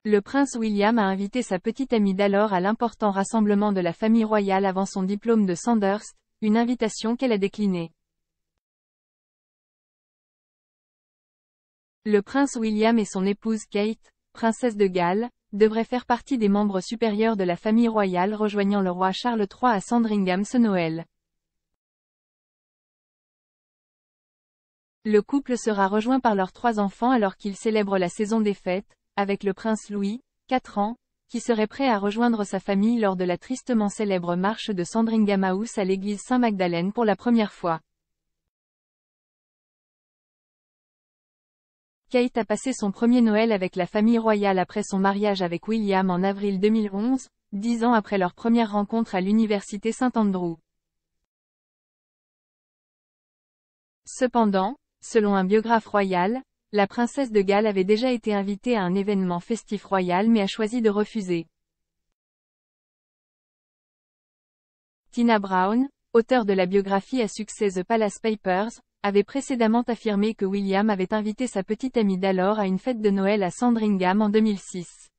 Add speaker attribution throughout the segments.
Speaker 1: Le prince William a invité sa petite amie d'alors à l'important rassemblement de la famille royale avant son diplôme de Sandhurst, une invitation qu'elle a déclinée. Le prince William et son épouse Kate, princesse de Galles, devraient faire partie des membres supérieurs de la famille royale rejoignant le roi Charles III à Sandringham ce Noël. Le couple sera rejoint par leurs 3 enfants alors qu'ils célèbrent la saison des fêtes, avec le prince Louis, 4 ans, qui serait prêt à rejoindre sa famille lors de la tristement célèbre marche de Sandringham House à l'église Saint-Magdalène pour la première fois. Kate a passé son premier Noël avec la famille royale après son mariage avec William en avril 2011, 10 ans après leur première rencontre à l'université St Andrews. Cependant, selon un biographe royal, la princesse de Galles avait déjà été invitée à un événement festif royal mais a choisi de refuser. Tina Brown, auteure de la biographie à succès The Palace Papers, avait précédemment affirmé que William avait invité sa petite amie d'alors à une fête de Noël à Sandringham en 2006.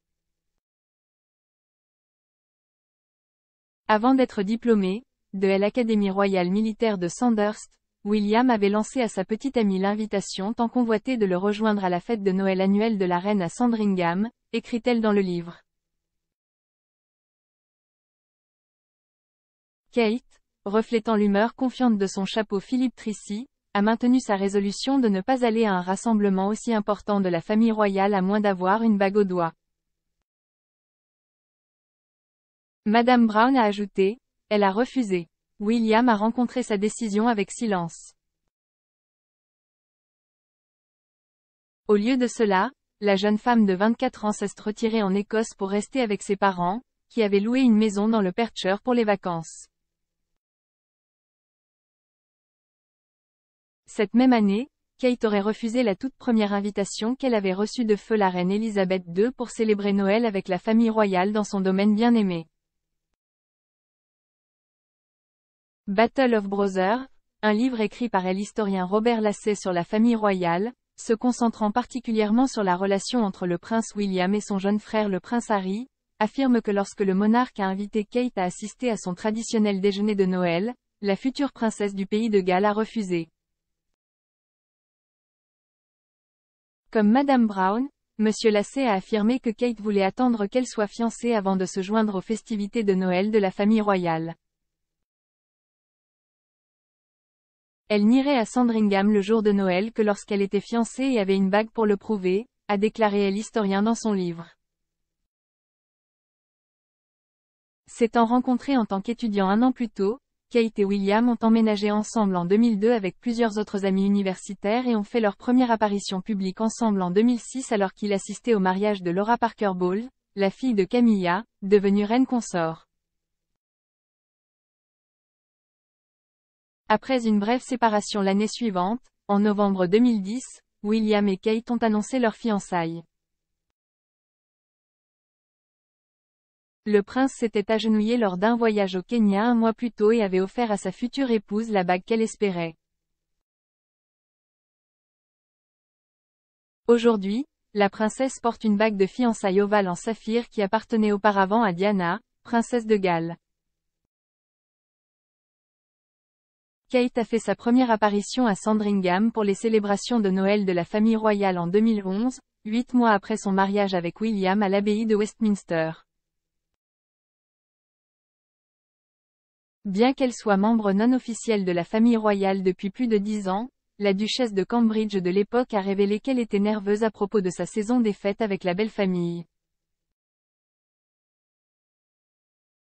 Speaker 1: Avant d'être diplômé de l'Académie royale militaire de Sandhurst, William avait lancé à sa petite amie l'invitation tant convoitée de le rejoindre à la fête de Noël annuelle de la reine à Sandringham, écrit-elle dans le livre. Kate, reflétant l'humeur confiante de son chapeau Philip Tracy, a maintenu sa résolution de ne pas aller à un rassemblement aussi important de la famille royale à moins d'avoir une bague au doigt. Madame Brown a ajouté, elle a refusé. William a rencontré sa décision avec silence. Au lieu de cela, la jeune femme de 24 ans s'est retirée en Écosse pour rester avec ses parents, qui avaient loué une maison dans le Perthshire pour les vacances. Cette même année, Kate aurait refusé la toute première invitation qu'elle avait reçue de feu la reine Elisabeth II pour célébrer Noël avec la famille royale dans son domaine bien-aimé. Battle of Brothers, un livre écrit par l'historien Robert Lassay sur la famille royale, se concentrant particulièrement sur la relation entre le prince William et son jeune frère le prince Harry, affirme que lorsque le monarque a invité Kate à assister à son traditionnel déjeuner de Noël, la future princesse du pays de Galles a refusé. Comme Madame Brown, Monsieur Lassay a affirmé que Kate voulait attendre qu'elle soit fiancée avant de se joindre aux festivités de Noël de la famille royale. Elle n'irait à Sandringham le jour de Noël que lorsqu'elle était fiancée et avait une bague pour le prouver, a déclaré l'historien dans son livre. S'étant rencontrés en tant qu'étudiants un an plus tôt, Kate et William ont emménagé ensemble en 2002 avec plusieurs autres amis universitaires et ont fait leur première apparition publique ensemble en 2006 alors qu'il assistait au mariage de Laura Parker Bowles, la fille de Camilla, devenue reine consort. Après une brève séparation l'année suivante, en novembre 2010, William et Kate ont annoncé leur fiançailles. Le prince s'était agenouillé lors d'un voyage au Kenya un mois plus tôt et avait offert à sa future épouse la bague qu'elle espérait. Aujourd'hui, la princesse porte une bague de fiançailles ovale en saphir qui appartenait auparavant à Diana, princesse de Galles. Kate a fait sa première apparition à Sandringham pour les célébrations de Noël de la famille royale en 2011, 8 mois après son mariage avec William à l'abbaye de Westminster. Bien qu'elle soit membre non officiel de la famille royale depuis plus de 10 ans, la duchesse de Cambridge de l'époque a révélé qu'elle était nerveuse à propos de sa saison des fêtes avec la belle famille.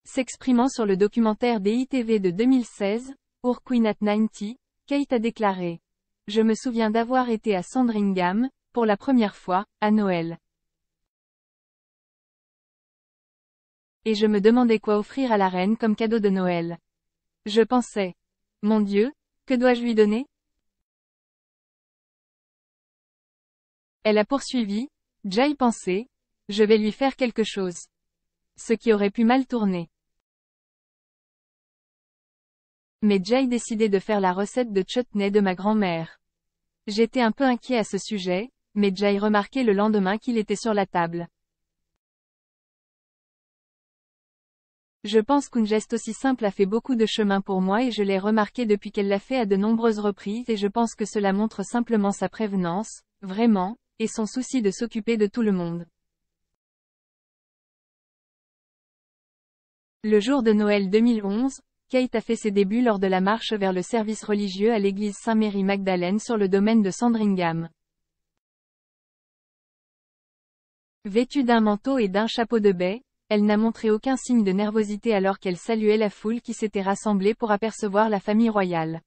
Speaker 1: S'exprimant sur le documentaire DITV de 2016, Our Queen at 90, Kate a déclaré : « Je me souviens d'avoir été à Sandringham, pour la première fois, à Noël. Et je me demandais quoi offrir à la reine comme cadeau de Noël. Je pensais : mon Dieu, que dois-je lui donner ? » Elle a poursuivi : « Jay pensait, je vais lui faire quelque chose. Ce qui aurait pu mal tourner. Mais Jay décidait de faire la recette de chutney de ma grand-mère. J'étais un peu inquiet à ce sujet, mais Jay remarquait le lendemain qu'il était sur la table. Je pense qu'un geste aussi simple a fait beaucoup de chemin pour moi et je l'ai remarqué depuis qu'elle l'a fait à de nombreuses reprises et je pense que cela montre simplement sa prévenance, vraiment, et son souci de s'occuper de tout le monde. Le jour de Noël 2011, Kate a fait ses débuts lors de la marche vers le service religieux à l'église Saint-Mary-Magdalene sur le domaine de Sandringham. Vêtue d'un manteau et d'un chapeau de baie, elle n'a montré aucun signe de nervosité alors qu'elle saluait la foule qui s'était rassemblée pour apercevoir la famille royale.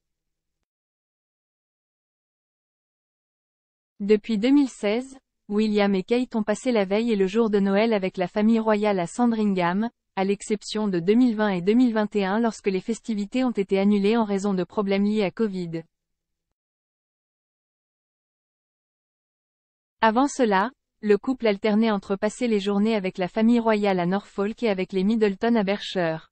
Speaker 1: Depuis 2016, William et Kate ont passé la veille et le jour de Noël avec la famille royale à Sandringham, à l'exception de 2020 et 2021 lorsque les festivités ont été annulées en raison de problèmes liés à Covid. Avant cela, le couple alternait entre passer les journées avec la famille royale à Norfolk et avec les Middleton à Berkshire.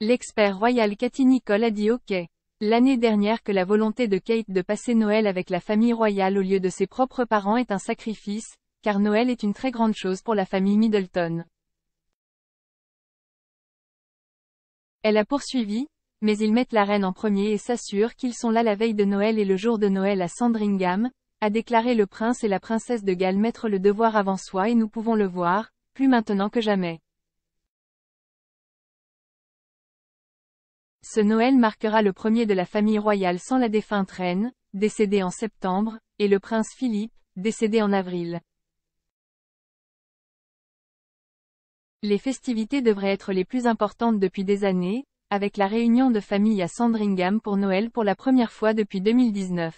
Speaker 1: L'expert royal Cathy Nicholl a dit OK. L'année dernière que la volonté de Kate de passer Noël avec la famille royale au lieu de ses propres parents est un sacrifice, car Noël est une très grande chose pour la famille Middleton. Elle a poursuivi, mais ils mettent la reine en premier et s'assurent qu'ils sont là la veille de Noël et le jour de Noël à Sandringham, a déclaré le prince et la princesse de Galles mettre le devoir avant soi et nous pouvons le voir, plus maintenant que jamais. Ce Noël marquera le premier de la famille royale sans la défunte reine, décédée en septembre, et le prince Philippe, décédé en avril. Les festivités devraient être les plus importantes depuis des années, avec la réunion de famille à Sandringham pour Noël pour la première fois depuis 2019.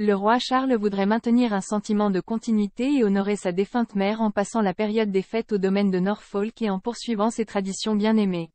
Speaker 1: Le roi Charles voudrait maintenir un sentiment de continuité et honorer sa défunte mère en passant la période des fêtes au domaine de Norfolk et en poursuivant ses traditions bien aimées.